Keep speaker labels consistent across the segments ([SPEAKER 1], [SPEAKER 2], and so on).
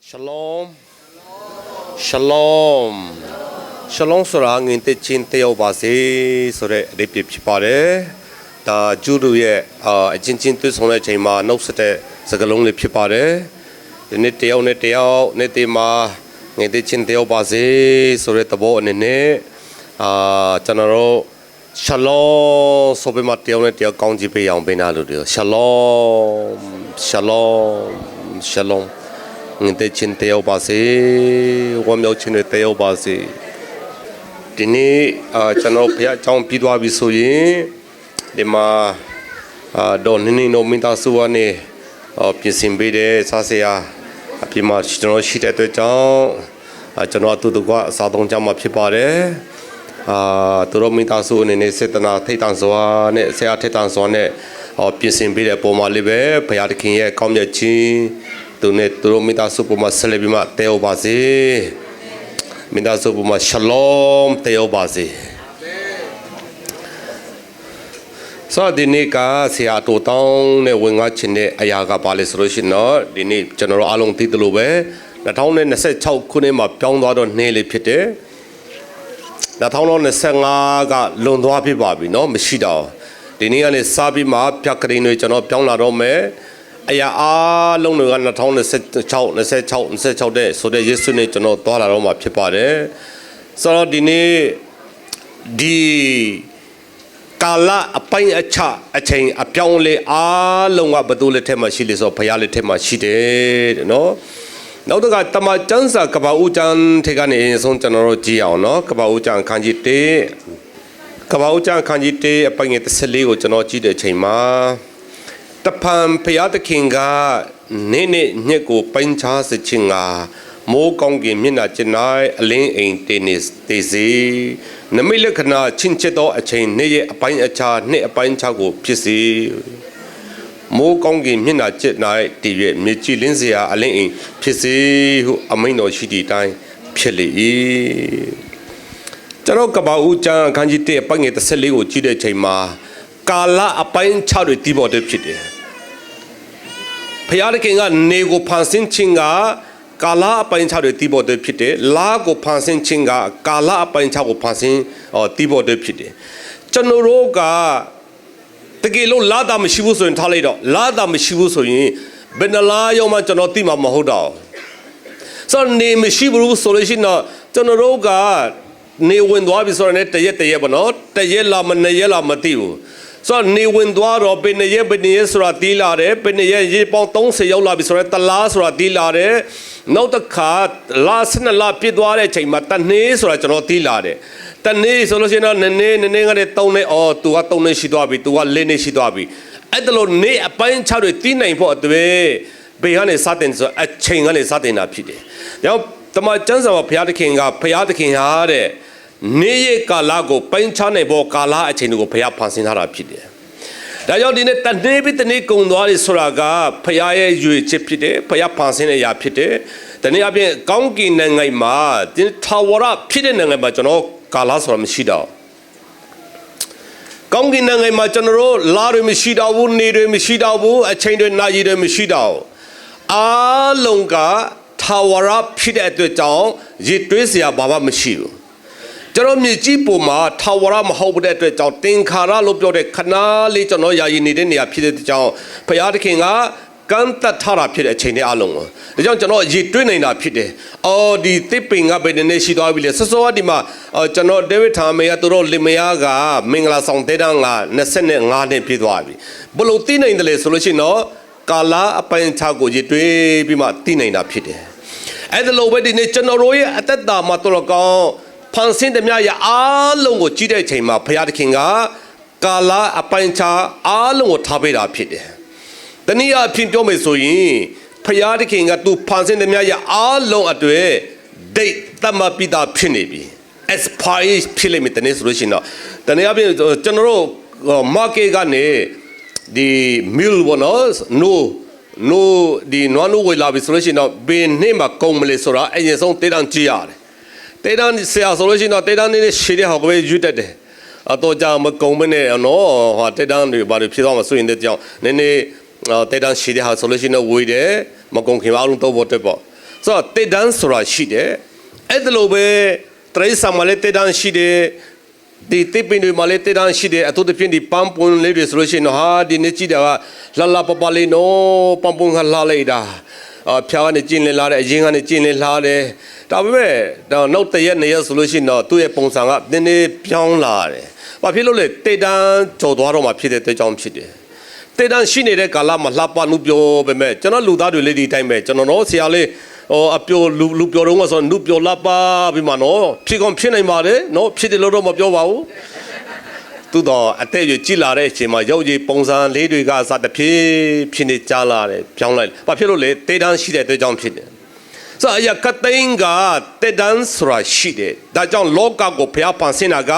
[SPEAKER 1] Shalom Shalom Shalomဆိုတာငင်တဲ့ချင်းတယောက်ပါစေဆိုတဲ့အိပ်ဖြစ်ပါတယ်ဒါဂျူးတို့ရဲ့အချင်းချင်းတွေ့ဆုံတဲ့အချိန်မှာနှုတ်ဆက်တဲ့စကားလုံးလေးဖြစ်ပါတယ်ဒီနေ့တယောက်နဲ့တယောက်နေ့တည်းမှာငင်တဲ့ချင်းတယောက်ပါစေဆိုတဲ့သဘောအနေနဲ့ကျွန်တော်တို့ Shalom ဆိုပြီးမှတယောက်နဲ့တယောက်ကောင်းချီးပေးအောင်ပေးနာလို့ပြော Shalom Shalom Shalomငင်တဲ့ချင်းတယောက်ပါစေဝမ်းမြောက်ခြင်းတွေတယောက်ပါစေဒီနေ့ကျွန်တော်ဖခင်အကြောင်းပြီးသွားပြီဆိုရင်ဒီမှာဒေါ်နင်းနမင်းသားစုဝါနေပြင်ဆင်ပေးတဲ့စားစရာအပြင်မှာကျွန်တော်ရှိတဲ့အတွက်ကြောင့်ကျွန်တော်အတူတူကအစားသုံးကြမှာဖြစ်ပါတယ်သူတို့မိသားစုအနေနဲ့စေတနာထိတ်တန့်စွာနဲ့ဆရာထိတ်တန့်စွာနဲ့ပြင်ဆင်ပေးတဲ့ပုံမှန်လေးပဲဘုရားသခင်ရဲ့ကောင်းမြတ်ခြင်းသူနဲ့သူတို့မိသားစုပုံမှန်ဆက်လက်ပြီးမှတည်ရောက်ပါစေမိသားစုပုံမှန် Shalom တည်ရောက်ပါစေဆိုတော့ဒီနေ့ကဆရာတော်တောင်းနဲ့ဝင်ငါခြင်းတဲ့အရာကပါလေဆိုလို့ရှိရင်တော့ဒီနေ့ကျွန်တော်တို့အားလုံးသိသလိုပဲ2026ခုနှစ်မှာပြောင်းသွားတော့နေ့လေးဖြစ်တယ်2025ကလွန်သွားဖြစ်ပါပြီเนาะမရှိတော့ဒီနေ့ကနေစပြီးမှပြက်ကလေးတွေကျွန်တော်ပြောင်းလာတော့မယ်အရာအားလုံးတွေက2026တဲ့ဆိုတဲ့ယေရှုနဲ့ကျွန်တော်သွားလာတော့မှာဖြစ်ပါတယ်ဆိုတော့ဒီနေ့ဒီကာလအပိုင်းအချိန်အပြောင်းလဲအားလုံးကဘယ်သူလက်ထက်မှာရှိလဲဆိုတော့ဘုရားလက်ထက်မှာရှိတယ်တဲ့နော်နောက်တော့တမန်ကျမ်းစာကပ္ပဦးကျမ်းထဲကနေအဆုံးကျွန်တော်တို့ကြည့်အောင်နော်ကပ္ပဦးကျမ်းခန်းကြီး1ကပ္ပဦးကျမ်းခန်းကြီး1အပိုင်း14ကိုကျွန်တော်ကြည့်တဲ့အချိန်မှာတဖန်ဖျားသခင်ကနေ့ညက်ကိုပိုင်းခြားစခြင်းငါမိုးကောင်းကင်မျက်နှာကျင်၌အလင်းအိမ်တေစီနမိတ်လက္ခဏာချင်းချက်သောအချိန်နေ့ရဲ့အပိုင်းအခြားနှစ်အပိုင်းခြားကိုဖြစ်စေမိုးကောင်းကင်မျက်နှာကျင်၌တည်၍မြေကြီးလင်းစရာအလင်းအိမ်ဖြစ်စေဟုအမိန့်တော်ရှိသည့်အတိုင်းဖြစ်လေ၏ကျွန်တော်ကပ္ပဦးကျမ်းအခန်းကြီး1အပိုင်း14ကိုကြည့်တဲ့အချိန်မှာကာလအပိုင်းခြားတွေတည်ပေါ်တဲ့ဖြစ်တယ်ဖျားသခင်ကနေကိုဖန်ဆင်းခြင်းကကာလအပိုင်းခြားတွေတည်ပေါ်တဲ့ဖြစ်တယ်လာကိုဖန်ဆင်းခြင်းကကာလအပိုင်းခြားကိုဖန်ဆင်းတည်ပေါ်တဲ့ဖြစ်တယ်ကျွန်တော်တို့ကတကယ်လို့လာတာမရှိဘူးဆိုရင်ထားလိုက်တော့လာတာမရှိဘူးဆိုရင်ဘယ်နှလားရောက်မှကျွန်တော်သိမှာမဟုတ်တော့ဆိုတော့နေမရှိဘူးဆိုလို့ရှိရင်ကျွန်တော်တို့ကနေဝင်သွားပြီဆိုတော့တရက်ပေါ့နော်တရက်လာမနှစ်ရက်လာမသိဘူးဆိုတော့နေဝင်သွားတော့ဘယ်နှစ်ရက်ဆိုတာတီးလာတယ်ဘယ်နှစ်ရက်ရေပေါင်း30ရောက်လာပြီဆိုတော့တလားဆိုတာတီးလာတယ်နောက်တစ်ခါလာ12လပြည့်သွားတဲ့အချိန်မှာတနေ့ဆိုတာကျွန်တော်တီးလာတယ်တနေ့ဆိုလို့ရှိရင်တော့နည်းကနေ3နှစ်သူက3နှစ်ရှိသွားပြီသူက4နှစ်ရှိသွားပြီအဲ့ဒါလို့နေအပိုင်း6တွေတီးနိုင်ဖို့အတွက်ဘေကနေစတင်ဆိုအချိန်ကနေစတင်တာဖြစ်တယ်။ဒါကြောင့်တမန်ကျမ်းစာမှာဘုရားသခင်ဟာတဲ့နေ့ရက်ကာလကိုပိုင်းခြားနိုင်ဖို့ကာလအချိန်တွေကိုဘုရားဖန်ဆင်းထားတာဖြစ်တယ်။ဒါကြောင့်ဒီနေ့တနေ့ပြီးတနေ့ကုန်သွားတယ်ဆိုတာကဘုရားရဲ့ရွေချစ်ဖြစ်တယ်ဘုရားဖန်ဆင်းတဲ့အရာဖြစ်တယ်။ဒီနေ့အပြင်ကောင်းကင်နိုင်ငံမှာဒီထာဝရဖြစ်တဲ့နိုင်ငံမှာကျွန်တော်ကာလဆိုတာမရှိတော့ကောင်းကင်နိုင်ငံမှာကျွန်တော်တို့လာတွေမရှိတော့ဘူးနေတွေမရှိတော့ဘူးအချိန်တွေနာရီတွေမရှိတော့အားလုံးကထာဝရဖြစ်တဲ့အတွက်ကြောင့်ရည်တွေးစရာဘာမှမရှိဘူးကျွန်တော်မြေကြီးပေါ်မှာထာဝရမဟုတ်တဲ့အတွက်ကြောင့်သင်္ခါရလို့ပြောတဲ့ခဏလေးကျွန်တော်ယာယီနေတဲ့နေရာဖြစ်တဲ့ကြောင့်ဘုရားသခင်ကကန့်တတ်ထားတာဖြစ်တဲ့အချိန်တွေအလုံးကိုဒါကြောင့်ကျွန်တော်ရည်တွေးနေတာဖြစ်တယ်။ဒီသစ်ပင်ကဘယ်နည်းရှိသွားပြီလဲ။စောစောဒီမှာကျွန်တော်ဒေးဗစ်ထာမေကသူတို့လင်မယားကမင်္ဂလာဆောင်တဲ့တန်းက25နှစ်ပြည့်သွားပြီ။ဘလို့သိနိုင်တယ်လေဆိုလို့ရှိရင်တော့ကာလအပိုင်းခြားကိုရည်တွေးပြီးမှသိနိုင်တာဖြစ်တယ်။အဲ့ဒါလိုပဲဒီနေ့ကျွန်တော်တို့ရဲ့အသက်တာမှာတော်ကောင်းဖန်ဆင်းတဲ့မြတ်ရအားလုံးကိုကြည့်တဲ့အချိန်မှာဘုရားသခင်ကကာလအပိုင်းခြားအားလုံးကိုထားပေးတာဖြစ်တယ်။တနည်းအားဖြင့်ပြောမယ်ဆိုရင်ဘုရားသခင်ကသူဖန်ဆင်းတဲ့မြတ်ရအားလုံးအတွက်ဒိတ်တမပိတာဖြစ်နေပြီ expire ဖြစ်လိမ့်မယ်တနည်းဆိုလို့ရှိရင်တော့တနည်းအားဖြင့်ကျွန်တော်တို့ market ကနေဒီ meal ဘောနော် no ဒီနွားနိုးဝေလာပြီဆိုလို့ရှိရင်တော့ဘယ်နေ့မှကုန်မလဲဆိုတာအရင်ဆုံးတေးတန်းကြည့်ရတယ်တေးတန်းဆရာဆိုလို့ရှိရင်တော့တေးတန်းနေရှည်တဲ့ဟောက်ပဲယူတတ်တယ်အတော့ကြောင့်မကုန်မနဲ့နော်ဟောတေးတန်းတွေဘာတွေဖြစ်သွားမှဆိုရင်တဲ့ကြောင့်နည်းနည်းတေးတန်းရှည်တဲ့ဟာဆိုလို့ရှိရင်တော့ဝေတယ်မကုန်ခင်အားလုံးတော့ဘောတက်ပေါ့ ဆိုတော့တေတန်းဆိုတာရှိတယ်အဲ့ဒါလိုပဲတရိษံမှာလည်းတေတန်းရှိတယ်ဒီတိပင်တွေမှာလည်းတေတန်းရှိတယ်အထူးသဖြင့်ဒီပန်းပွန်လေးတွေဆိုလို့ရှိရင်တော့ဟာဒီနေ့ကြည့်တာကလှလှပပလေးနော်ပန်းပွန်ကလှလိုက်တာဖျားကနေကျင်းလည်လာတယ်အရင်ကနေကျင်းလည်လာတယ်ဒါပေမဲ့နောက်တရက်နှစ်ရက်ဆိုလို့ရှိရင်တော့သူ့ရဲ့ပုံစံကနည်းနည်းပြောင်းလာတယ်ဘာဖြစ်လို့လဲတေတန်းကြော်သွားတော့မှဖြစ်တဲ့အတွက်ကြောင့်ဖြစ်တယ်တေတန်းရှိနေတဲ့ကာလမှာလှပနုပြောပဲမဲ့ကျွန်တော်လူသားတွေလေးဒီတိုင်းပဲကျွန်တော်တော့ဆရာလေးအပြိုလူပြောတော့ဆိုနုပြောလှပပြီးမှနော်ဖြစ်ကောင်းဖြစ်နိုင်ပါတယ်နော်ဖြစ်တယ်လို့တော့မပြောပါဘူးသူတော့အသက်ကြီးကြည်လာတဲ့အချိန်မှာရုပ်ရည်ပုံစံလေးတွေကစတဖြည်းဖြစ်နေကြလာတယ်ပြောင်းလိုက်ဘာဖြစ်လို့လဲတေတန်းရှိတဲ့အတွက်ကြောင့်ဖြစ်တယ်ဆိုအရာကတိန်ကတေတန်းဆိုတာရှိတယ်ဒါကြောင့်လောကကိုဖျားပန်စင်တာက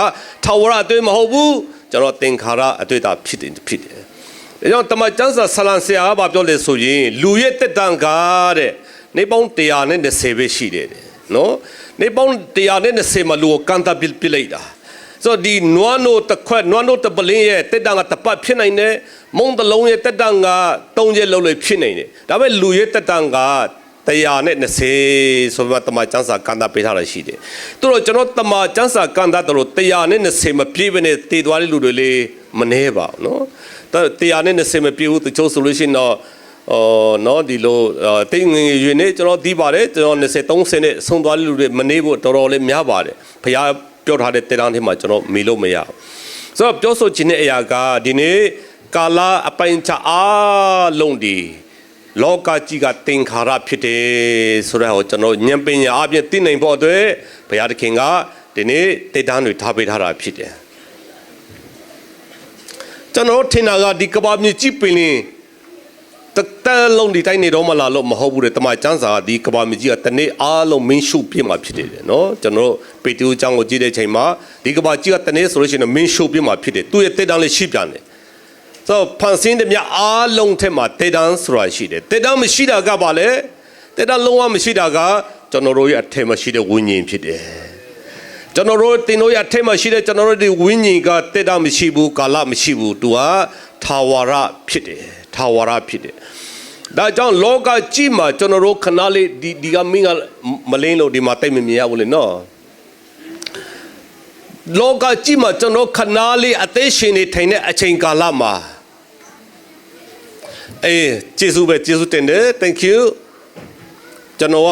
[SPEAKER 1] ထာဝရအတွေ့မဟုတ်ဘူးကျွန်တော်သင်္ခါရအတွေ့တာဖြစ်တယ်ဒါကြောင့်တမန်ကျမ်းစာဆလန်ဆရာကပြောလေဆိုရင်လူရဲ့တေတန်းကတဲ့နေပေါင်း120ပဲရှိတယ်နော်နေပေါင်း120မှာလူကိုကန်တာပြလိုက်တာဆိုဒီနွားနို့တစ်ခွက်နွားနို့တစ်ပလင်းရဲ့တက်တန်ကတပတ်ဖြစ်နိုင်တယ်မုံတလုံးရဲ့တက်တန်က3ရက်လုံးလေးဖြစ်နိုင်တယ်ဒါပေမဲ့လူရဲ့တက်တန်က120ဆိုတော့တမန်ကျမ်းစာကန်တာပေးထားတာရှိတယ်သူတို့ကျွန်တော်တမန်ကျမ်းစာကန်တာတို့120မပြည့်ဘဲနဲ့တည်သွားတဲ့လူတွေလေးမနှဲပါဘူးနော်120မပြည့်ဘူးတချို့ဆိုလို့ရှိရင်တော့နော်ဒီလိုတိတ်ငငယ်ရွေနေကျွန်တော်ဒီပါတယ်ကျွန်တော်20 30နဲ့ဆုံးသွားတဲ့လူတွေမနေဖို့တော်တော်လေးများပါတယ်ဖခင်ပြောထားတဲ့တေတန်းထဲမှာကျွန်တော်မေလို့မရဘူးဆိုတော့ပြောဆိုခြင်းတဲ့အရာကဒီနေ့ကာလအပိုင်းခြားအားလုံးဒီလောကကြီးကသင်္ခါရဖြစ်တယ်ဆိုတော့ကျွန်တော်ဉာဏ်ပညာအပြင်သိနိုင်ဖို့အတွက်ဘုရားသခင်ကဒီနေ့တေတန်းတွေထားပေးထားတာဖြစ်တယ်ကျွန်တော်ထင်တာကဒီကဘာမြေကြီးပင်လင်းတလုံးဒီတိုင်းနေတော့မလာလို့မဟုတ်ဘူးတဲ့တမန်ကျမ်းစာဒီကဘာမြေကြီးကတနေ့အားလုံးမင်းရှုပြမှာဖြစ်တယ်နော်ကျွန်တော်ပေတရုကျမ်းကိုကြည့်တဲ့ချိန်မှာဒီကဘာကြီးကတနေ့ဆိုလို့ရှိရင်မင်းရှုပြမှာဖြစ်တယ်သူ့ရဲ့တေတန်းလေးရှိပြန်တယ်ဆိုတော့ဖန်ဆင်းတဲ့မြတ်အားလုံးထဲမှာတေတန်းဆိုတာရှိတယ်တေတန်းမရှိတာကဘာလဲတေတန်းလုံးဝမရှိတာကကျွန်တော်တို့ရဲ့အထက်မှာရှိတဲ့ဝိညာဉ်ဖြစ်တယ်ကျွန်တော်တို့တင်တို့ရဲ့အထက်မှာရှိတဲ့ကျွန်တော်တို့ဒီဝိညာဉ်ကတေတန်းမရှိဘူးကာလမရှိဘူးသူကထာဝရဖြစ်တယ်ထာဝရဖြစ်တယ်ဒါကြောင့်လောကကြီးမှာကျွန်တော်တို့ခဏလေးဒီကမင်းကမလင်းလို့ဒီမှာတိတ်မမြင်ရဘူးလေနော်လောကကြီးမှာကျွန်တော်ခဏလေးအသေးရှင်နေထိုင်တဲ့အချိန်ကာလမှာကျေးဇူးပဲကျေးဇူးတင်တယ် thank you ကျွန်တော်က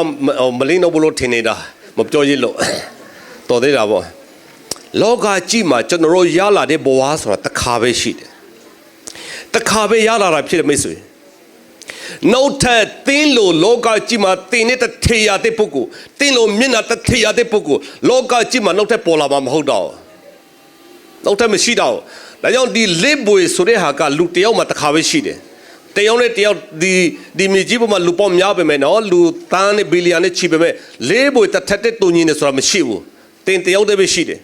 [SPEAKER 1] မလင်းတော့ဘူးလို့ထင်နေတာမပြောရလို့တော်သေးတာပေါ့လောကကြီးမှာကျွန်တော်ရလာတဲ့ဘဝဆိုတာတစ်ခါပဲရှိတယ်တခါပဲရလာတာဖြစ်တယ်မိတ်ဆွေနောက်ထပ်သင်လိုလောကကြီးမှာသင်နဲ့တထေရတဲ့ပုဂ္ဂိုလ်သင်လိုမျက်နှာတထေရတဲ့ပုဂ္ဂိုလ်လောကကြီးမှာနောက်ထပ်ပေါ်လာမှာမဟုတ်တော့နောက်ထပ်မရှိတော့ဒါကြောင့်ဒီလေးပွေဆိုတဲ့ဟာကလူတယောက်မှတစ်ခါပဲရှိတယ်တယောက်နဲ့တယောက်ဒီမြေကြီးပေါ်မှာလူပေါင်းများပဲမယ်နော်လူသန်းနဲ့ဘီလီယံနဲ့ချီပဲမယ်လေးပွေတစ်ထက်တဲ့တုံကြီးနဲ့ဆိုတာမရှိဘူးသင်တယောက်တည်းပဲရှိတယ်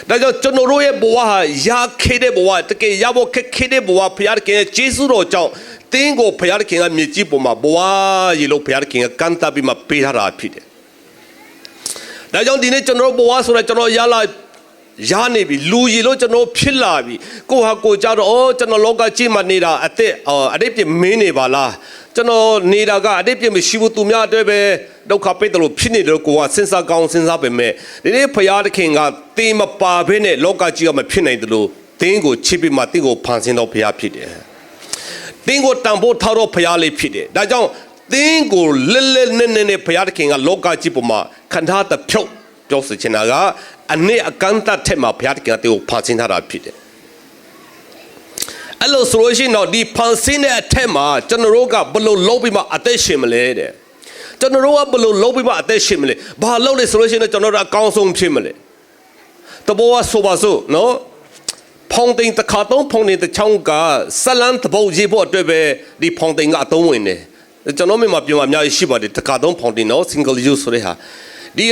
[SPEAKER 1] ဒါကြောင့်ကျွန်တော်တို့ရဲ့ဘဝဟာရခဲ့တဲ့ဘဝတကယ်ရဖို့ခက်ခဲတဲ့ဘဝဘုရားသခင်ရဲ့ကျေးဇူးတော်ကြောင့်သင်ကိုဘုရားသခင်ကမြေကြီးပေါ်မှာဘဝရေလို့ဘုရားသခင်ကကမ်းတာပြီးမှပေးထားတာဖြစ်တယ်။ဒါကြောင့်ဒီနေ့ကျွန်တော်ဘဝဆိုတာကျွန်တော်ရနေပြီလူရေလို့ကျွန်တော်ဖြစ်လာပြီကိုဟာကိုကြတော့ကျွန်တော်လောကကြီးမှာနေတာအတိတ်ပြမင်းနေပါလားကျွန်တော်နေတာကအတိတ်ပြမရှိဘူးသူများအတွက်ပဲဒုက္ခပိတ်တယ်လို့ဖြစ်နေတယ်ကိုကစဉ်းစားကောင်းစဉ်းစားပေမဲ့ဒီနေ့ဘုရားသခင်ကသင်မပါဘဲနဲ့လောကကြီးကမဖြစ်နိုင်တယ်လို့သင်ကိုချစ်ပြီးမှသင်ကိုဖန်ဆင်းတော်ဘုရားဖြစ်တယ်သင်ကိုတန်ဖိုးထားတော်ဘုရားလေးဖြစ်တယ်ဒါကြောင့်သင်ကိုလဲနဲ့ဘုရားသခင်ကလောကကြီးပေါ်မှာခန္ဓာတဖြုတ်ပြောစချင်တာကအနည်းအကန့်အသတ်ထက်မှာဘုရားသခင်ကသင်ကိုဖန်ဆင်းထားတာဖြစ်တယ်အဲ့လိုဆိုလို့ရှိရင်တော့ဒီဖန်ဆင်းတဲ့အထက်မှာကျွန်တော်တို့ကဘယ်လိုလုပ်ပြီးမှအသက်ရှင်မလဲတဲ့ကျွန်တော်တို့ကဘယ်လိုလုပ်ပြီးမှအသက်ရှင်မလဲဘာလုပ်လဲဆိုလို့ရှိရင်ကျွန်တော်တို့အကောင်းဆုံးဖြစ်မလဲတဘောကဆိုပါစို့နော်ဖောင်တင်တစ်ခါသုံးဖောင်တင်တစ်ချောင်းကဇလန်တပုတ်ရေးဖို့အတွက်ပဲဒီဖောင်တင်ကအသုံးဝင်တယ်ကျွန်တော်မြန်မာပြည်မှာအများကြီးရှိပါတယ်တစ်ခါသုံးဖောင်တင်နော် single use ဆိုတဲ့ဟာဒီ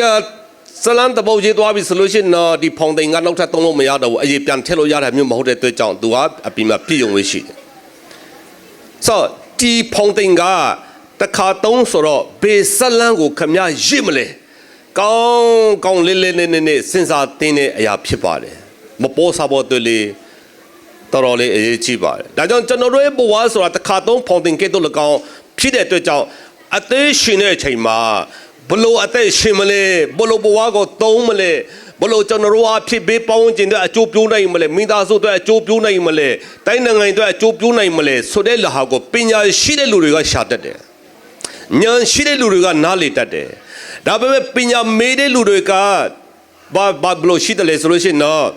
[SPEAKER 1] ဇလန်တပုတ်ရေးသွားပြီဆိုလို့ရှိရင်တော့ဒီဖောင်တင်ကနောက်ထပ်သုံးလို့မရတော့ဘူးအရေးပြန်ထည့်လို့ရတာမျိုးမဟုတ်တဲ့အတွက်ကြောင့်သူကအပြင်မှာပြည့်ုံဝေးရှိတယ်ဆိုဒီဖောင်တင်ကတစ်ခါသုံးဆိုတော့ဘေးဇလန်ကိုခမရရစ်မလဲကောင်းလေးနဲ့စဉ်းစားတင်းတဲ့အရာဖြစ်ပါတယ်မပေါ်စားဖို့အတွက်လေတော်တော်လေးအရေးကြီးပါတယ်ဒါကြောင့်ကျွန်တော်တို့ရဲ့ဘဝဆိုတာတစ်ခါသုံးဖောင်တင်ကဲ့သို့၎င်းဖြစ်တဲ့အတွက်ကြောင့် အသေးရှင်တဲ့အချိန်မှာဘလို့အသက်ရှင်မလဲဘလို့ဘဝကိုသုံးမလဲဘလို့ကျွန်တော်တို့အဖြစ်ပေးပေါင်းခြင်းတဲ့အကျိုးပြိုးနိုင်မလဲမိသားစုအတွက်အကျိုးပြိုးနိုင်မလဲတိုင်းနိုင်ငံအတွက်အကျိုးပြိုးနိုင်မလဲဆိုတဲ့လဟာကိုပညာရှိတဲ့လူတွေကရှာတတ်တယ်ဉာဏ်ရှိတဲ့လူတွေကနားလေတတ်တယ်ဒါပေမဲ့ပညာမေးတဲ့လူတွေကဘာဘလို့ရှိတယ်လဲဆိုလို့ရှိရင်တော့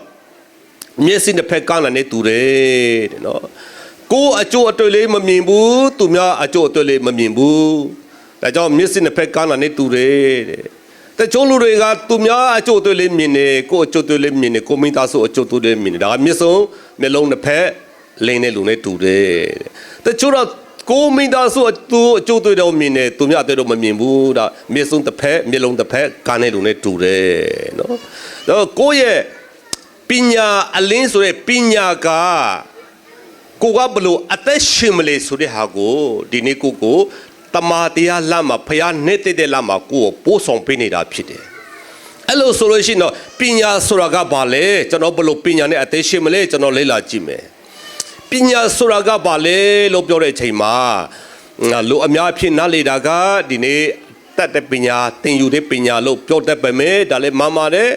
[SPEAKER 1] မျက်စိတစ်ဖက်ကန်းလာနေတူတယ်တဲ့နော်ကိုယ်အကျိုးအတွေ့လေးမမြင်ဘူးသူများအကျိုးအတွေ့လေးမမြင်ဘူးဒါကြောင့်မျက်စိနှစ်ဖက်ကန်းလာနေတူတယ်တဲ့တချို့လူတွေကသူများအကျိုးအတွေ့လေးမြင်တယ်ကိုယ်အကျိုးအတွေ့လေးမြင်တယ်ကိုမိသားစုအကျိုးအတွေ့လေးမြင်တယ်ဒါမျက်စုံမျက်လုံးနှစ်ဖက်လိမ့်တဲ့လူနဲ့တူတယ်တဲ့တချို့တော့ကိုမိသားစုသူအကျိုးအတွေ့တော့မြင်တယ်သူများအတွေ့တော့မမြင်ဘူးဒါမျက်စုံတစ်ဖက်မျက်လုံးတစ်ဖက်ကန်းတဲ့လူနဲ့တူတယ်နော်ဒါကိုယ့်ရဲ့ပညာအလင်းဆိုတဲ့ပညာကကိုကဘလို့အသက်ရှင်မလဲဆိုတဲ့ဟာကိုဒီနေ့ကိုတမာတရားလမ်းမှာဖျားနေတဲ့လမ်းမှာကိုပို့ဆောင်ပေးနေတာဖြစ်တယ်အဲ့လိုဆိုလို့ရှိရင်တော့ပညာဆိုတာကဘာလဲကျွန်တော်ဘလို့ပညာနဲ့အသက်ရှင်မလဲကျွန်တော်လေ့လာကြည့်မယ်ပညာဆိုတာကဘာလဲလို့ပြောတဲ့အချိန်မှာလူအများဖြစ်နားလေတာကဒီနေ့တတ်တဲ့ပညာသင်ယူတဲ့ပညာလို့ပြောတတ်ပေမဲ့ဒါလည်းမှားပါတယ်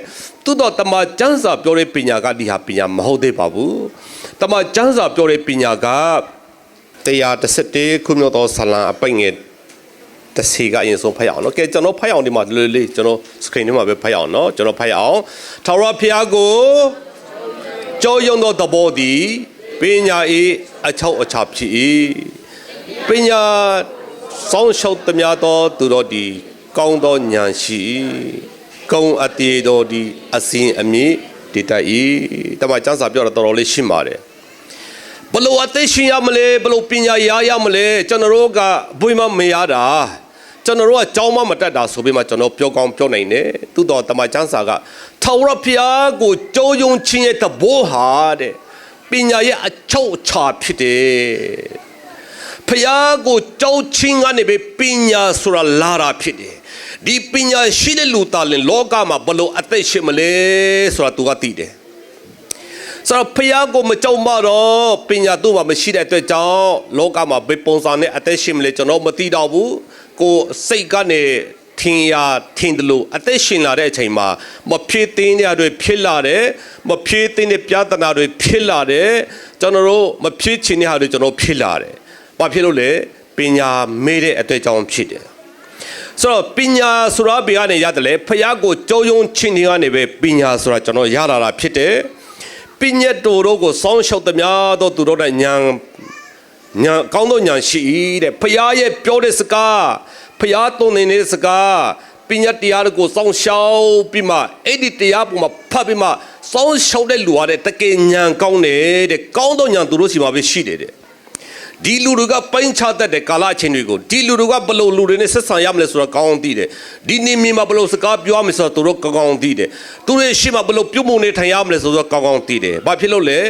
[SPEAKER 1] သို့တော့တမန်ကျမ်းစာပြောတဲ့ပညာကဒီဟာပညာမဟုတ်သေးပါဘူးတမန်ကျမ်းစာပြောတဲ့ပညာက111ခုမြောက်သောဇာလံအပိုင်ငယ်30ကအရင်ဆုံးဖတ်ရအောင်နော်ကဲကျွန်တော်ဖတ်အောင်ဒီမှာလေးကျွန်တော် screen ထဲမှာပဲဖတ်ရအောင်နော်ကျွန်တော်ဖတ်ရအောင်ထာဝရဘုရားကိုကြောယုံသောသဘောသည်ပညာ၏အချောက်အချာဖြစ်၏ပညာစောင့်ရှောက်သမျှသောသူတို့သည်ကောင်းသောဉာဏ်ရှိကောင်းအတေတော်သည်အစဉ်အမြဲတည်တတ်၏တမန်ကျမ်းစာပြောတာတော်တော်လေးရှင်းပါတယ်ဘလို့အသက်ရှင်ရမလဲဘလို့ပညာရမလဲကျွန်တော်တို့ကဘွေမမရတာကျွန်တော်တို့ကကြောင်းမမတတ်တာဆိုပြီးမှကျွန်တော်ပြောကောင်းပြောနိုင်တယ်သို့တော်တမန်ကျမ်းစာကထာဝရဘုရားကိုကြောယုံခြင်းရဲ့တဘောဟာတဲ့ပညာရဲ့အချုပ်အခြာဖြစ်တယ်ဘုရားကိုကြောက်ခြင်းကနေပဲပညာဆိုတာလာတာဖြစ်တယ်ဒီပညာရှိတဲ့လူသားလင်လောကမှာဘလို့အသက်ရှင်မလဲဆိုတာသူကသိတယ်ဆိုတော့ဘုရားကိုမကြောက်မှတော့ပညာသူ့မှာမရှိတဲ့အတွက်ကြောင့်လောကမှာဘယ်ပုံစံနဲ့အသက်ရှင်မလဲကျွန်တော်မသိတော့ဘူးကိုစိတ်ကနေထင်တယ်လို့အသက်ရှင်လာတဲ့အချိန်မှာမဖြည့်သိမ်းတဲ့တွေဖြစ်လာတယ်မဖြည့်သိမ်းတဲ့ပြဿနာတွေဖြစ်လာတယ်ကျွန်တော်တို့မဖြည့်ချင်တဲ့ဟာတွေကျွန်တော်ဖြစ်လာတယ်ဘာဖြစ်လို့လဲပညာမေ့တဲ့အတွေ့အကြုံဖြစ်တယ်ဆိုတော့ပညာဆိုတာဘယ်ကနေရတယ်လဲဖျားကိုကြောယုံချင်းတွေကနေပဲပညာဆိုတာကျွန်တော်ရလာတာဖြစ်တယ်ပညာတော်တို့ကိုစောင့်ရှောက်သမျှတော့သူတို့တဲ့ဉာဏ်ကောင်းသောဉာဏ်ရှိတဲ့ဖျားရဲ့ပြောတဲ့စကားဖျားသွန်နေတဲ့စကားပညာတရားကိုစောင့်ရှောက်ပြီးမှအဲ့ဒီတရားပုံမှာဖတ်ပြီးမှစောင့်ရှောက်တဲ့လူဟာတဲ့တကယ်ဉာဏ်ကောင်းတယ်တဲ့ကောင်းသောဉာဏ်သူတို့စီမှာပဲရှိတယ်တဲ့ဒီလူတွေကပိုင်းခြားတတ်တဲ့ကာလအချိန်တွေကိုဒီလူတွေကဘလို့လူတွေနဲ့ဆက်ဆံရမလဲဆိုတော့ကောင်းသိတယ်ဒီနေမြေမှာဘလို့စကားပြောရမလဲဆိုတော့သူတို့ကောင်းသိတယ်သူတွေရှိမှဘလို့ပြုတ်မှုနေထိုင်ရမလဲဆိုတော့ကောင်းသိတယ်ဘာဖြစ်လို့လဲ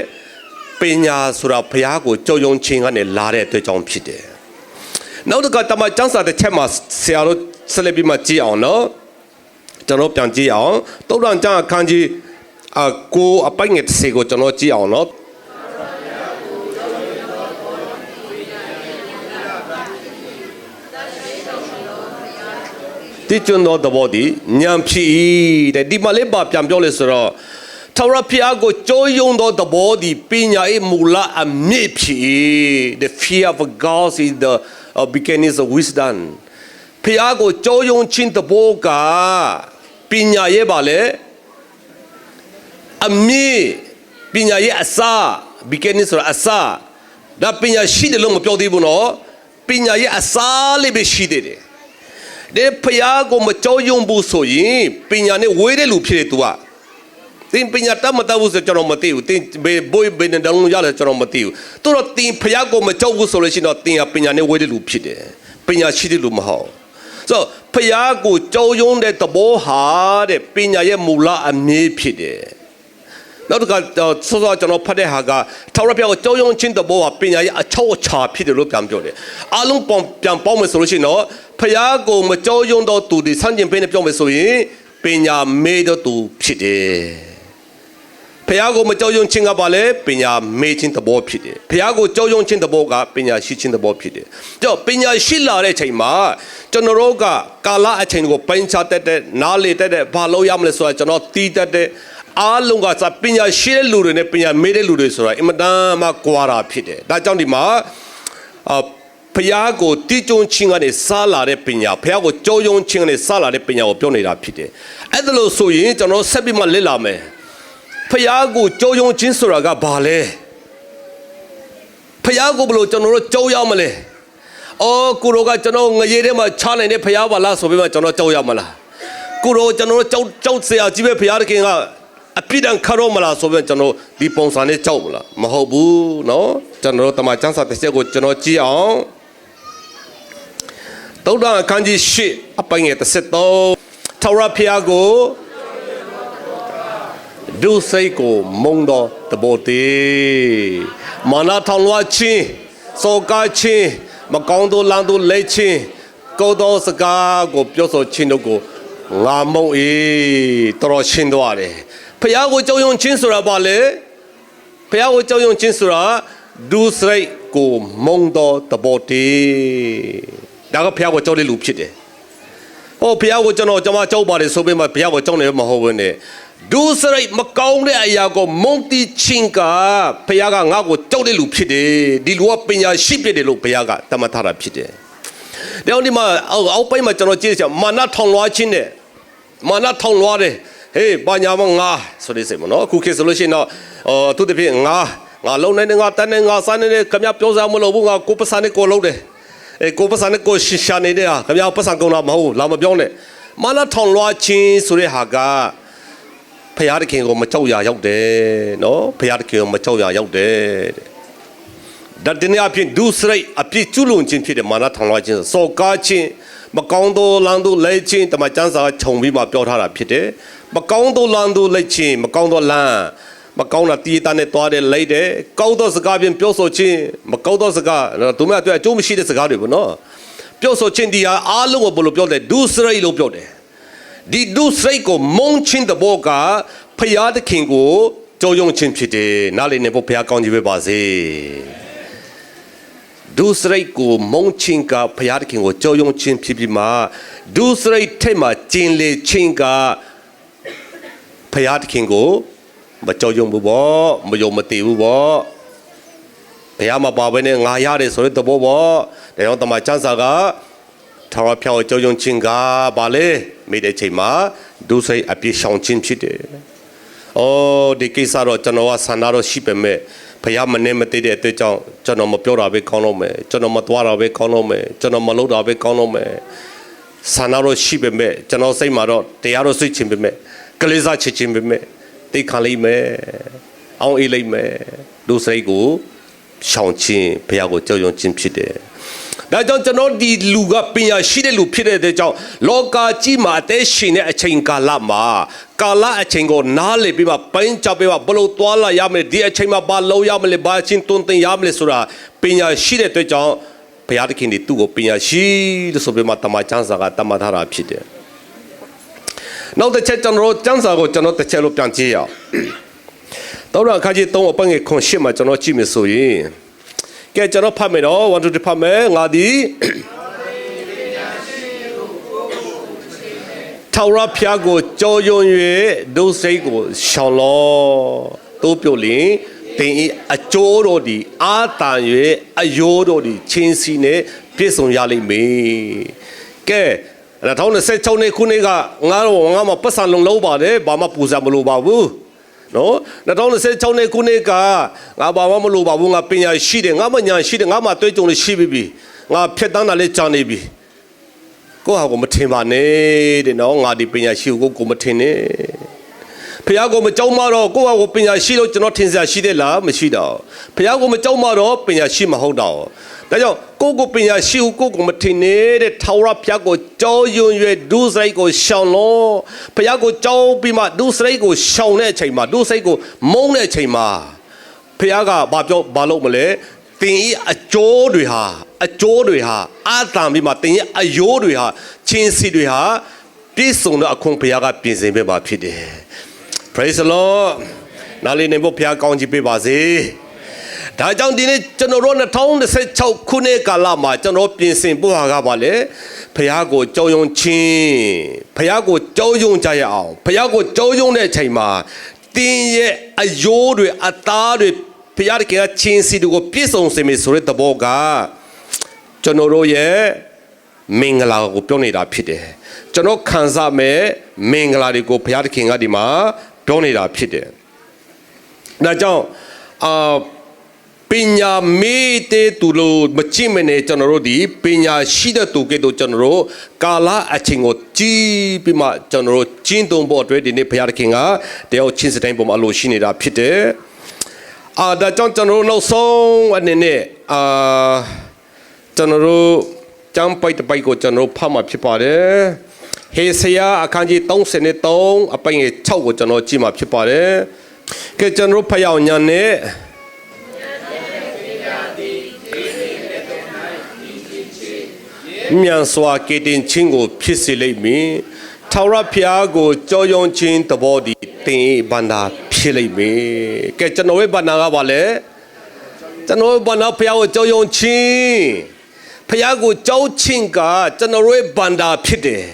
[SPEAKER 1] ပညာဆိုတာဘုရားကိုကြောက်ရွံ့ခြင်းကနေလာတဲ့အတွက်ကြောင့်ဖြစ်တယ်နောက်တစ်ခါတမန်ကျမ်းစာတစ်ချက်မှာဆရာတို့ဆက်လက်ပြီးမှကြည့်အောင်နော်ကျွန်တော်ပြန်ကြည့်အောင်တုတ်တန်ကျမ်းအခန်းကြီးကိုအပိုင်ငယ်30ကိုကျွန်တော်ကြည့်အောင်နော်ဒီကျွန်းတော်တဘောဒီညံဖြစ်တဲ့ဒီမှာလေးပါပြန်ပြောလဲဆိုတော့ထာဝရဘုရားကိုကြောယုံသောတဘောဒီပညာရဲ့မူလအမြင့်ဖြစ် the fear of God is the beginning of wisdom ဘုရားကိုကြောယုံခြင်းတဘောကပညာရဲ့ပါလေအမြင့်ပညာရဲ့အစ beginning ဆိုတာအစဒါပညာရှိတယ်လို့မပြောသေးဘူးနော်ပညာရဲ့အစလေးပဲရှိသေးတယ်ဒီဖျားကိုမကြောက်ရွံ့ဘူးဆိုရင်ပညာနဲ့ဝေးတဲ့လူဖြစ်တယ် तू อ่ะတင်ပညာတတ်မတတ်ဘူးဆိုကျွန်တော်မသိဘူးတင်ဘိုးဘယ်နဲ့တောင်းရလဲကျွန်တော်မသိဘူးသူတော့တင်ဖျားကိုမကြောက်ဘူးဆိုလို့ရှိရင်တော့တင်ကပညာနဲ့ဝေးတဲ့လူဖြစ်တယ်ပညာရှိတဲ့လူမဟုတ်ဆိုတော့ဖျားကိုကြောက်ရွံ့တဲ့သဘောဟာတဲ့ပညာရဲ့မူလအမြဲဖြစ်တယ်နောက်တစ်ခါစောစောကျွန်တော်ဖတ်တဲ့ဟာကထာဝရဘုရားကိုကြောက်ရွံ့ခြင်းတဘောဟာပညာရဲ့အချောက်အခြာဖြစ်တယ်လို့ပြန်ပြောတယ်အားလုံးပြန်ပေါင်းမယ်ဆိုလို့ရှိရင်တော့ဖျားကိုမကြောက်ရွံ့တော့သူဒီဆန့်ကျင်ဘက်နဲ့ပြောမယ်ဆိုရင်ပညာမေ့တော့သူဖြစ်တယ်ဖ ဖះကိုမကြောက်ရွံ့ခြင်းကပါလေပညာမေ့ခြင်းသဘောဖြစ်တယ်ဖះကိုကြောက်ရွံ့ခြင်းသဘောကပညာရှိခြင်းသဘောဖြစ်တယ်ကြောက်ပညာရှိလာတဲ့အချိန်မှာကျွန်တော်တို့ကကာလအချိန်ကိုပိုင်းခြားတတ်တဲ့နားလေတတ်တဲ့ဘာလို့ရမလဲဆိုတာကျွန်တော်တီးတတ်တဲ့အားလုံးကစပညာရှိတဲ့လူတွေနဲ့ပညာမေ့တဲ့လူတွေဆိုတာအင်မတန်မှကွာတာဖြစ်တယ်ဒါကြောင့်ဒီမှာဖះကိုတီးကျုံချင်းကနေစားလာတဲ့ပညာဖះကိုကြောက်ရွံ့ခြင်းကနေစားလာတဲ့ပညာကိုပြောနေတာဖြစ်တယ်အဲ့ဒါလို့ဆိုရင်ကျွန်တော်ဆက်ပြီးမှလစ်လာမယ်ဖះကိုကြောက်ရွံ့ခြင်းဆိုတာကဘာလဲဖះကိုဘယ်လိုကျွန်တော်တို့ကြောက်ရမလဲအော်ကိုရောကကျွန်တော်ငရေထဲမှာချနိုင်တဲ့ဖះပါလားဆိုပြီးမှကျွန်တော်ကြောက်ရမလားကိုရောကျွန်တော်တို့ကြောက်စရာကြီးပဲဖះတခင်ကအပြစ်ဒဏ်ခါတော့မလားဆိုပြီးကျွန်တော်ဒီပုံစံနဲ့ကြောက်မလားမဟုတ်ဘူးเนาะကျွန်တော်တို့တမန်ကျမ်းစာတစ်ချက်ကိုကျွန်တော်ကြည့်အောင်သုဒ္ဓအခန်းကြီး8အပိုင်းငယ်33ထာဝရဘုရားကိုဒုစိတ်ကိုမုံတော်တဘောတေမာနထောင်လွှားခြင်းစော်ကားခြင်းမကောင်းသောလမ်းသို့လဲခြင်းကောင်းသောစကားကိုပြောဆိုခြင်းတို့ကိုငါမုံ၏တော်ရှင်းသွားတယ်ဖះကိုကြောက်ရွံ့ခြင်းဆိုတာဘာလဲဖះကိုကြောက်ရွံ့ခြင်းဆိုတာဒုစိတ်ကိုမုံတော်တဘောတေဒါကဖះကိုကြောက်တဲ့လူဖြစ်တယ်ဟောဖះကိုကျွန်မကြောက်ပါတယ်ဆိုပေမဲ့ဖះကိုကြောက်နေမဟုတ်ဘူးနဲ့ဒုစရိုက်မကောင်းတဲ့အရာကိုမုံတီချင်းကဘုရားကငါ့ကိုကြောက်တဲ့လူဖြစ်တယ်ဒီလူကပညာရှိဖြစ်တယ်လို့ဘုရားကတမန်ထားတာဖြစ်တယ်။ဒါကြောင့်ဒီမှာအောက်ပိုင်းမှာကျွန်တော်ကြည့်ချင်မာနထောင်လွှားခြင်းနဲ့မာနထောင်လွှားတယ်ဟေးဘာညာမငါဆိုတဲ့စိတ်မနော်အခုခေတ်ဆိုလို့ရှိရင်တော့သူတပြည့်ငါလုံးနေငါတန်းနေငါစားနေခမပြောစားမလို့ဘူးငါကိုပစာနဲ့ကိုလုံးတယ်ကိုပစာနဲ့ကိုရှာနေတဲ့ခမပစာကုန်တာမဟုတ်လာမပြောနဲ့မာနထောင်လွှားခြင်းဆိုတဲ့ဟာကဖယားတခင်ကိုမကြောက်ရရောက်တယ်နော်ဖယားတခင်ကိုမကြောက်ရရောက်တယ်ဒါတနည်းအားဖြင့်ဒုစရိုက်အပြစ်ကျူးလွန်ခြင်းဖြစ်တဲ့မာနထောင်လွှားခြင်းစော်ကားခြင်းမကောင်းသောလမ်းသို့လဲခြင်းတမန်ကျမ်းစာခြုံပြီးမှပြောထားတာဖြစ်တယ်မကောင်းသောလမ်းသို့လဲခြင်းမကောင်းသောလမ်းမကောင်းတာတည်တတ်နဲ့သွားတယ်လိုက်တယ်ကောင်းသောစကားဖြင့်ပြောဆိုခြင်းမကောင်းသောစကားသူများအတွက်အကျိုးမရှိတဲ့စကားတွေပေါ့နော်ပြောဆိုခြင်းဒီဟာအားလုံးကိုဘယ်လိုပြောလဲဒုစရိုက်လို့ပြောတယ်ဒီဒုစရိုက်ကိုမုံချင်းတဲ့ဘောကဖယားသခင်ကိုကြောက်ရွံ့ခြင်းဖြစ်တယ်နားလည်နေဖို့ဖယားကောင်းကြီးပဲပါစေဒုစရိုက်ကိုမုံချင်းကဖယားသခင်ကိုကြောက်ရွံ့ခြင်းဖြစ်ပြီးမှဒုစရိုက်ထဲမှာကျင်လေခြင်းကဖယားသခင်ကိုမကြောက်ရွံ့ဘူးပေါ့မယုံမတည်ဘူးပေါ့ဘုရားမပါဘဲနဲ့ငါရတယ်ဆိုတဲ့သဘောပေါ့ဒါကြောင့်တမန်ကျမ်းစာကထာဝရဘုရားကိုကြောက်ရွံ့ခြင်းကဘာလဲမိတဲ့ချိန်မှာဒုစရိုက်အပြစ်ရှောင်ခြင်းဖြစ်တယ်။အော်ဒီကိစ္စတော့ကျွန်တော်ကဆန္ဒတော့ရှိပေမဲ့ဘုရားမနဲ့မသိတဲ့အတွက်ကြောင့်ကျွန်တော်မပြောတာပဲကောင်းလို့မယ်ကျွန်တော်မသွားတာပဲကောင်းလို့မယ်ကျွန်တော်မလုပ်တာပဲကောင်းလို့မယ်ဆန္ဒတော့ရှိပေမဲ့ကျွန်တော်စိတ်မှာတော့တရားတော့စိတ်ချင်ပေမဲ့ကလေးစားချစ်ခြင်းပေမဲ့သိခံလိုက်မယ်အောင်အေးလိုက်မယ်ဒုစရိုက်ကိုရှောင်ခြင်းဘုရားကိုကြောက်ရွံ့ခြင်းဖြစ်တယ်ဒါကြောင့်ကျွန်တော်ဒီလူကပညာရှိတဲ့လူဖြစ်တဲ့အတွက်ကြောင့်လောကကြီးမှာအသက်ရှင်တဲ့အချိန်ကာလမှာကာလအချိန်ကိုနားလည်ပြီးမှပိုင်းခြားပြီးမှဘလို့သွားလာရမလဲဒီအချိန်မှာဘာလုပ်ရမလဲဘာချင်းတွန်းတင်ရမလဲဆိုတာပညာရှိတဲ့အတွက်ကြောင့်ဘုရားသခင်ဒီသူ့ကိုပညာရှိလို့ဆိုပြီးမှတမန်ကျမ်းစာကတမန်ထားတာဖြစ်တယ်နောက်တစ်ချက်ကျွန်တော်ကျမ်းစာကိုကျွန်တော်တစ်ချက်လို့ပြန်ကြည့်ရအောင်တော့အခါကြီး3အပိုင်းငယ်ခွန်8မှာကျွန်တော်ကြည့်မယ်ဆိုရင်ကဲကျွန်တော်ဖတ်မယ်တော့1 2 3ဖတ်မယ်ငါဒီထာဝရဘုရားကိုကြောက်ရွံ့၍ဒုစရိုက်ကိုရှောင်လောတို့ပြုလင်တင်ဤအကျိုးတော်ဒီအာတန်၍အယိုးတော်ဒီချင်းစီနဲ့ပြည့်စုံရလိမ့်မယ်ကဲ2026နှစ်ခုနှစ်ကငါမပတ်စံလုံးလုံးပါတယ်ဘာမှပူဇော်မလို့ပါဘူးနော်2026နှစ်ခုနှစ်ကငါဘာမှမလို့ပါဘူးငါပညာရှိတယ်ငါမညာရှိတယ်ငါမှတွေ့ကြုံလို့ရှိပြီငါဖြတ်တန်းတာလည်းကြာနေပြီကိုဟာကိုမထင်ပါနဲ့တဲ့နော်ငါဒီပညာရှိကိုမထင်နဲ့ဖះကိုမကြောက်မတော့ကိုဟာကိုပညာရှိလို့ကျွန်တော်ထင်စရာရှိသေးလားမရှိတော့ဖះကိုမကြောက်မတော့ပညာရှိမဟုတ်တော့ဒါကြောင့်ကိုပညာရှိကိုမထင်နေတဲ့ထာဝရဘုရားကိုကြောက်ရွံ့၍ဒုစရိုက်ကိုရှောင်လို့ဘုရားကိုကြောက်ပြီးမှဒုစရိုက်ကိုရှောင်တဲ့အချိန်မှာဒုစရိုက်ကိုမုန်းတဲ့အချိန်မှာဘုရားကဘာလုပ်မလဲတင်ဤအကျိုးတွေဟာအာတံပြီးမှတင်ဤအယိုးတွေဟာချင်းစီတွေဟာပြည့်စုံတော့အခွင့်ဘုရားကပြင်ဆင်ပေးပါဖြစ်တယ် Praise the Lord နားလေးနေဖို့ဘုရားကောင်းချီးပေးပါစေဒါကြောင့်ဒီနေ့ကျွန်တော်တို့2026ခုနှစ်ကာလမှာကျွန်တော်ပြင်ဆင်ဖို့ဟာကပါလေဘုရားကိုကြောက်ရွံ့ခြင်းဘုရားကိုကြောက်ရွံ့ကြရအောင်ဘုရားကိုကြောက်ရွံ့တဲ့အချိန်မှာတင်းရဲ့အယိုးတွေအသားတွေဘုရားတကယ်ချင်းစီတို့ကိုပြည့်စုံစေမယ်ဆိုတဲ့သဘောကကျွန်တော်တို့ရဲ့မင်္ဂလာကိုပြောနေတာဖြစ်တယ်ကျွန်တော်ခံစားမဲ့မင်္ဂလာတွေကိုဘုရားသခင်ကဒီမှာပြောနေတာဖြစ်တယ်ဒါကြောင့်ပညာမေးတဲ့သူလို့မကြည့်မနေကျွန်တော်တို့ဒီပညာရှိတဲ့သူကဲ့သို့ကျွန်တော်တို့ကာလအချိန်ကိုကြည့်ပြီးမှကျွန်တော်တို့ကျင့်သုံးဖို့အတွက်ဒီနေ့ဘုရားသခင်ကတယောက်ချင်းစတိုင်းပုံမှာအလိုရှိနေတာဖြစ်တယ်ဒါကြောင့်ကျွန်တော်တို့နောက်ဆုံးအနေနဲ့ကျွန်တော်တို့ကျမ်းပိုက်တစ်ပိုက်ကိုကျွန်တော်တို့ဖတ်မှာဖြစ်ပါတယ်ဟေဆရာအခန်းကြီး33အပိုင်း6ကိုကျွန်တော်ကြည့်မှာဖြစ်ပါတယ်ကဲကျွန်တော်တို့ဖတ်ရအောင်ညာနဲ့မြန်စွာကေတင်ချင်းကိုဖြစ်စေလိမ့်မည်ထာဝရဘုရားကိုကြောယုံခြင်းသဘောတည်တင်ဘန္တာဖြစ်လိမ့်မယ်ကဲကျွန်တော်ရဲ့ဘန္တာကပါလေကျွန်တော်ဘန္တာဘုရားကိုကြောယုံခြင်းဘုရားကိုကြောက်ခြင်းကကျွန်တော်ရဲ့ဘန္တာဖြစ်တယ်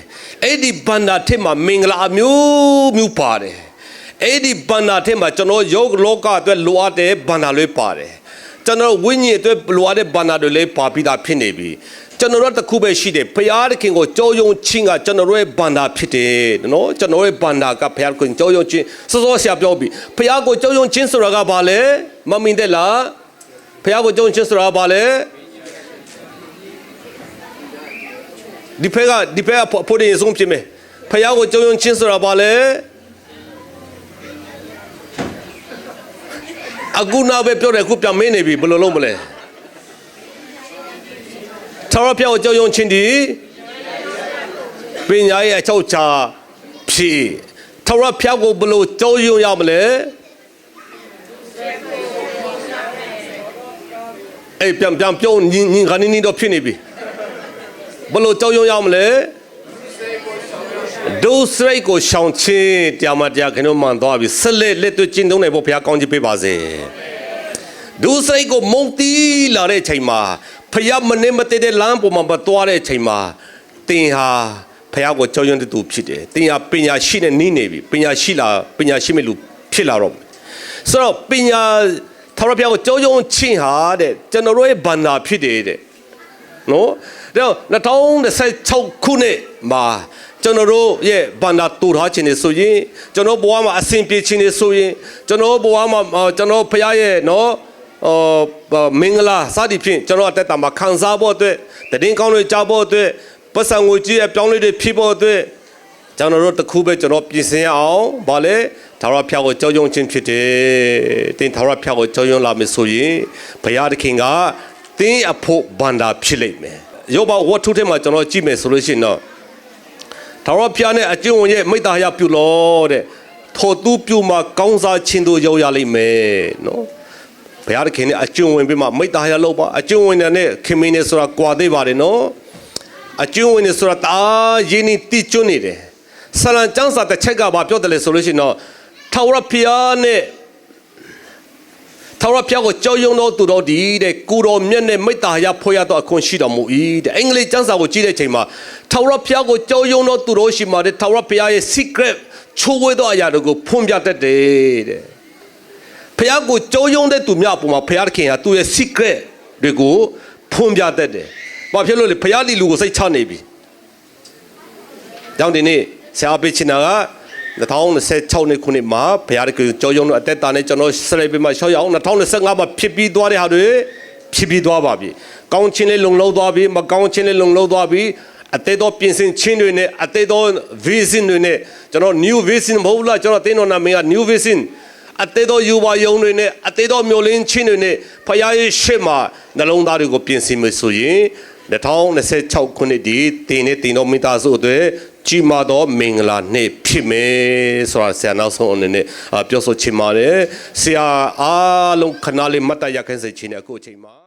[SPEAKER 1] အဲ့ဒီဘန္တာထဲမှာမင်္ဂလာအမျိုးမျိုးပါတယ်အဲ့ဒီဘန္တာထဲမှာကျွန်တော်ယောဂလောကအတွက်လိုအပ်တဲ့ဘန္တာလေးပါတယ်ကျွန်တော်ဝိညာဉ်အတွက်လိုအပ်တဲ့ဘန္တာတွေလေးပါပြီးသားဖြစ်နေပြီကျွန်တော်တို့တစ်ခုပဲရှိတယ်ဘုရားသခင်ကိုကြောယုံခြင်းကကျွန်တော်တို့ရဲ့ဘန္တာဖြစ်တယ်နော်ကျွန်တော်ရဲ့ဘန္တာကဘုရားကိုကြောယုံခြင်းစောစောဆရာပြောပြီးဘုရားကိုကြောယုံခြင်းဆိုတာကဘာလဲမမင်တဲ့လားဘုရားကိုကြောယုံခြင်းဆိုတာကဘာလဲဒီဖက်ကဖို့တဲ့ဆုံးဖြစ်မယ်ဘုရားကိုကြောယုံခြင်းဆိုတာဘာလဲအခုနောက်ပဲပြောတယ်အခုပြန်မင်းနေပြီဘယ်လိုလုပ်မလဲထာဝရဘုရားကိုကြောက်ရွံ့ခြင်းဒီပညာရဲ့အချုပ်အခြာဖြစ်ထာဝရဘုရားကိုဘယ်လိုကြောက်ရွံ့ရမလဲအဲ့ပြန်ပြောညင်ခဏနေတော့ဖြစ်နေပြီဘယ်လိုကြောက်ရွံ့ရမလဲဒုစရိတ်ကိုရှောင်ခြင်းတရားမတရားခင်တို့မှန်သွားပြီဆက်လက်တွေ့ကျင့်သုံးနိုင်ဖို့ဘုရားကောင်းချီးပေးပါစေဒုစရိတ်ကိုမုန်တီးလာတဲ့အချိန်မှာဖျားမနေမတည်တဲ့လမ်းပေါ်မှာသွားတဲ့အချိန်မှာတင်ဟာဖျားကိုကြောက်ရွံ့တဲ့သူဖြစ်တယ်တင်ဟာပညာရှိတဲ့နည်းနေပြီပညာရှိမဲ့လူဖြစ်လာတော့ဆိုတော့ပညာထာဝရဘုရားကိုကြောက်ရွံ့ခြင်းဟာတဲ့ကျွန်တော်တို့ရဲ့ဘန္နာဖြစ်တယ်တဲ့နော်ဒါ2026ခုနှစ်မှာကျွန်တော်တို့ရဲ့ဘန္နာတူထားခြင်းနေဆိုရင်ကျွန်တော်ဘဝမှာအစဉ်ပြေခြင်းနေဆိုရင်ကျွန်တော်ဘဝမှာကျွန်တော်ဖျားရဲ့နော်မင်္ဂလာစသည်ဖြင့်ကျွန်တော်အသက်တာမှာခံစားဖို့အတွက်တည်င်းကောင်းတွေကြားဖို့အတွက်ပတ်စံငွေကြီးအပြောင်းလဲတွေဖြစ်ဖို့အတွက်ကျွန်တော်တို့တစ်ခုပဲကျွန်တော်ပြင်ဆင်ရအောင်ဗာလေထာဝရဘုရားကိုကြောက်ရွံ့ခြင်းဖြစ်တယ်တင်ထာဝရဘုရားကိုကြောက်ရွံ့လာမယ်ဆိုရင်ဘုရားသခင်ကတင်းအဖို့ဘန္တာဖြစ်လိမ့်မယ်ယောဘဝတ္ထုထဲမှာကျွန်တော်ကြည့်မယ်ဆိုလို့ရှိရင်တော့ထာဝရဘုရားနဲ့အကျင့်ဝင်ရဲ့မိတ္တာဟယပြုလို့တဲ့ထိုသူပြုမှာကောင်းစားခြင်းတို့ရောက်ရလိမ့်မယ်နော်ဘုရားသခင်နဲ့အကျုံဝင်ပြီးမှမိတ္တာဟယလုပ်ပါအကျုံဝင်တဲ့ခင်မင်းနဲ့ဆိုတာကြွာသေးပါတယ်နော်အကျုံဝင်နေဆိုတာတာရင်းနှီးတိကျွနေတယ်ဆလံကျမ်းစာတစ်ချက်ကဘာပြောတယ်လဲဆိုလို့ရှိရင်တော့ထာဝရဘုရားနဲ့ထာဝရဘုရားကိုကြောက်ရွံ့တော်သူတော်ဒီတဲ့ကိုတော်မြတ်နဲ့မိတ္တာဟယဖွရတော့အခွင့်ရှိတော်မူ၏တဲ့အင်္ဂလိပ်ကျမ်းစာကိုကြည့်တဲ့အချိန်မှာထာဝရဘုရားကိုကြောက်ရွံ့တော်သူတော်ရှိမှတဲ့ထာဝရဘုရားရဲ့ secret ချိုးဝဲသောအရာတွေကိုဖွင့်ပြတတ်တယ်တဲ့ဖျားကိုကြောယုံတဲ့သူများပုံမှာဖျားသခင်ဟာသူ့ရဲ့ secret တွေကိုဖွင့်ပြတတ်တယ်။ဘာဖြစ်လို့လဲဖျားဒီလူကိုစိတ်ချနေပြီ။ကြောင့်ဒီနေ့ဆရာပေးချင်တာက2026နှစ်ခုနှစ်မှာဖျားသခင်ကြောယုံတဲ့အသက်တာနဲ့ကျွန်တော်စရိုက်ပေးမှာရှောက်ရအောင်2025မှာဖြစ်ပြီးသွားတဲ့ဟာတွေဖြစ်ပြီးသွားပါပြီ။ကောင်းခြင်းလေးလုံလောက်သွားပြီမကောင်းခြင်းလေးလုံလောက်သွားပြီအသေးတော့ပြင်ဆင်ခြင်းတွေနဲ့အသေးတော့ vision တွေနဲ့ကျွန်တော် new vision မဟုတ်လားကျွန်တော်တင်းတော်နာမည်က new visionအသေးတော့ယူပါယုံတွေနဲ့အသေးတော့မျိုးလင်းချင်းတွေနဲ့ဖခင်ရဲ့ရှေ့မှာနှလုံးသားတွေကိုပြင်ဆင်မယ်ဆိုရင်2026ခုနှစ်ဒီတင်းနဲ့တင်းတော်မိသားစုတွေကြီးမားသောမင်္ဂလာနေ့ဖြစ်မယ်ဆိုတာဆရာနောက်ဆုံးအနေနဲ့ပြောဆိုချင်ပါတယ်ဆရာအားလုံးခဏလေးမတ်တရခိုင်စေချင်တဲ့အခုအချိန်မှာ